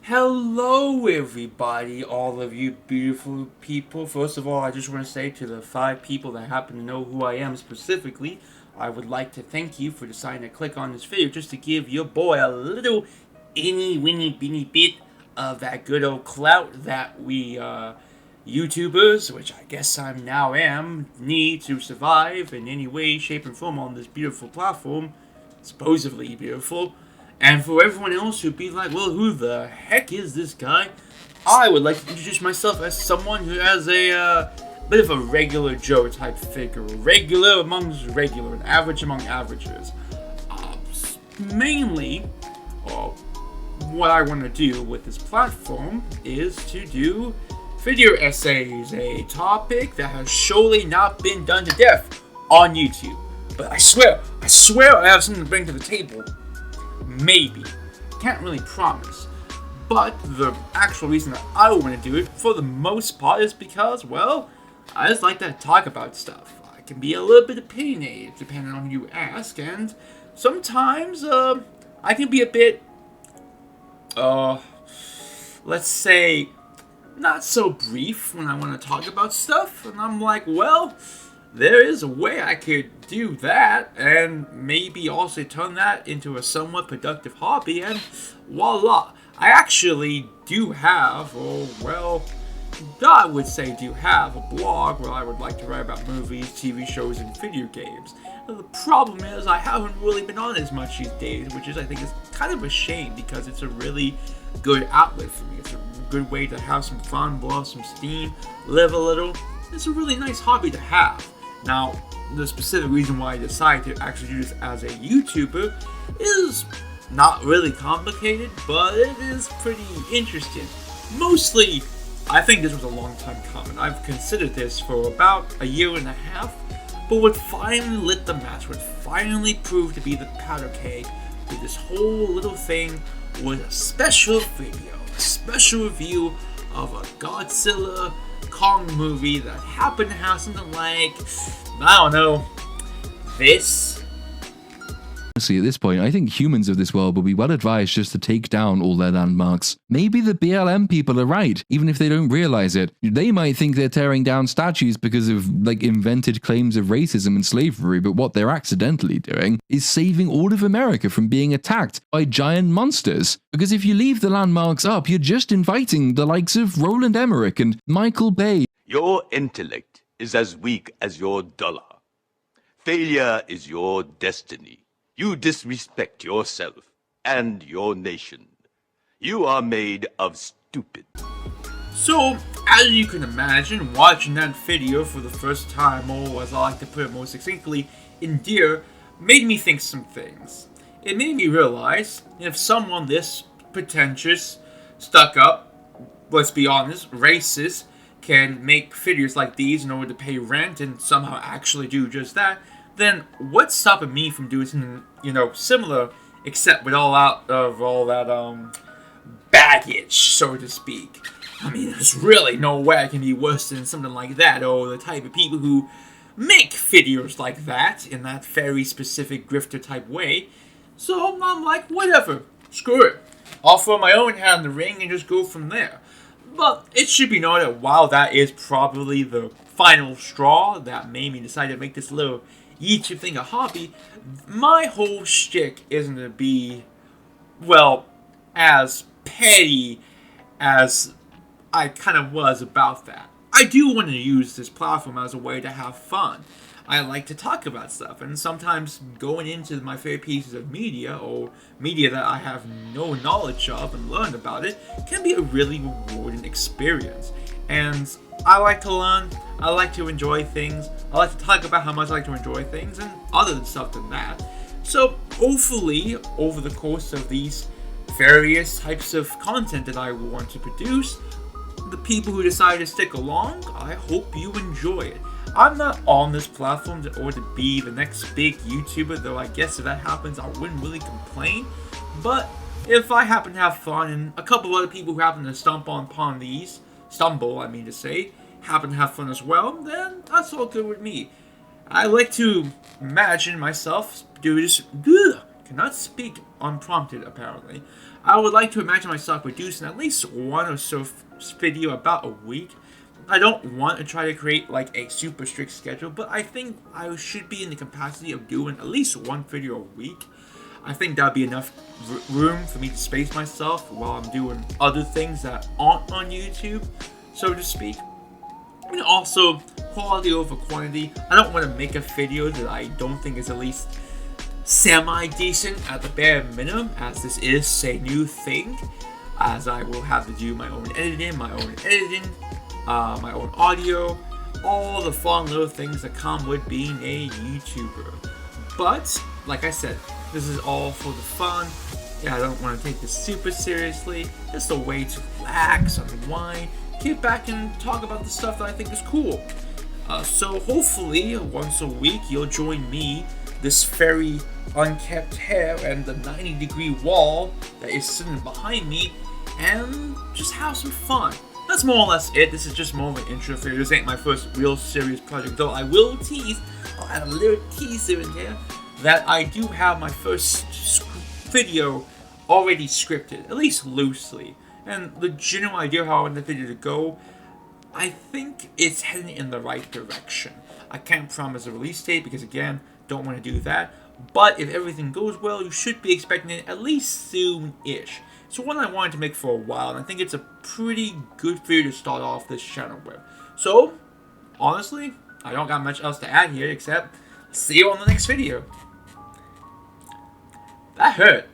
Hello, everybody, all of you beautiful people. First of all, I just want to say to the 5 people that happen to know who I am specifically, I would like to thank you for deciding to click on this video just to give your boy a little inny winny beany bit of that good old clout that we, YouTubers, which I guess I now am, need to survive in any way, shape, and form on this beautiful platform. Supposedly beautiful. And for everyone else who'd be like, well, who the heck is this guy? I would like to introduce myself as someone who has a bit of a regular Joe type figure. Regular amongst regular, an average among averages. Mainly, what I want to do with this platform is to do video essays, a topic that has surely not been done to death on YouTube. But I swear I have something to bring to the table. Maybe. Can't really promise. But the actual reason that I want to do it, for the most part, is because, well, I just like to talk about stuff. I can be a little bit opinionated, depending on who you ask, and sometimes, I can be a bit, let's say, not so brief when I want to talk about stuff, and I'm like, well, there is a way I could do that and maybe also turn that into a somewhat productive hobby, and voila. I actually do have, or well, I would say do have a blog where I would like to write about movies, TV shows, and video games. And the problem is I haven't really been on as much these days, which is I think is kind of a shame because it's a really good outlet for me. It's a good way to have some fun, blow off some steam, live a little. It's a really nice hobby to have. Now, the specific reason why I decided to actually do this as a YouTuber is not really complicated, but it is pretty interesting. Mostly, I think this was a long time coming. I've considered this for about a year and a half, but what finally lit the match, what finally proved to be the powder keg with this whole little thing was a special video, a special review of a Godzilla Kong movie that happened to have something like, I don't know, this. Honestly, at this point, I think humans of this world will be well advised just to take down all their landmarks. Maybe the BLM people are right, even if they don't realize it. They might think they're tearing down statues because of, invented claims of racism and slavery, but what they're accidentally doing is saving all of America from being attacked by giant monsters. Because if you leave the landmarks up, you're just inviting the likes of Roland Emmerich and Michael Bay. Your intellect is as weak as your dollar. Failure is your destiny. You disrespect yourself and your nation. You are made of stupid. So, as you can imagine, watching that video for the first time, or as I like to put it more succinctly, in Deer, made me think some things. It made me realize if someone this pretentious, stuck up, let's be honest, racist, can make videos like these in order to pay rent and somehow actually do just that, then what's stopping me from doing something, similar, except with all that baggage, so to speak? I mean, there's really no way I can be worse than something like that, or the type of people who make videos like that, in that very specific grifter type way. So I'm like, whatever, screw it. I'll throw my own hat in the ring and just go from there. But it should be noted that while that is probably the final straw that made me decide to make this little YouTube thing a hobby, my whole shtick isn't to be, well, as petty as I kind of was about that. I do want to use this platform as a way to have fun. I like to talk about stuff, and sometimes going into my favorite pieces of media, or media that I have no knowledge of and learn about it, can be a really rewarding experience. And I like to learn, I like to enjoy things, I like to talk about how much I like to enjoy things, and other stuff than that. So hopefully, over the course of these various types of content that I want to produce, the people who decide to stick along, I hope you enjoy it. I'm not on this platform in order to be the next big YouTuber, though I guess if that happens, I wouldn't really complain. But if I happen to have fun, and a couple of other people who happen to stumble, happen to have fun as well, then that's all good with me. I like to imagine myself do this. Cannot speak unprompted, apparently. I would like to imagine myself producing at least one or so video about a week. I don't want to try to create like a super strict schedule, but I think I should be in the capacity of doing at least one video a week. I think that'd be enough room for me to space myself while I'm doing other things that aren't on YouTube, so to speak. And also, quality over quantity. I don't want to make a video that I don't think is at least semi-decent at the bare minimum, as this is a new thing, as I will have to do my own editing, my own audio, all the fun little things that come with being a YouTuber. But, like I said, this is all for the fun. Yeah, I don't want to take this super seriously. Just a way to relax, unwind, get back and talk about the stuff that I think is cool. So hopefully, once a week, you'll join me, this very unkept hair and the 90-degree wall that is sitting behind me, and just have some fun. That's more or less it. This is just more of an intro video. This ain't my first real serious project, though I will tease, I'll add a little teaser in here, that I do have my first video already scripted, at least loosely. And the general idea of how I want the video to go, I think it's heading in the right direction. I can't promise a release date because, again, don't want to do that. But if everything goes well, you should be expecting it at least soon-ish. It's one I wanted to make for a while, and I think it's a pretty good video to start off this channel with. So, honestly, I don't got much else to add here except see you on the next video. That hurt.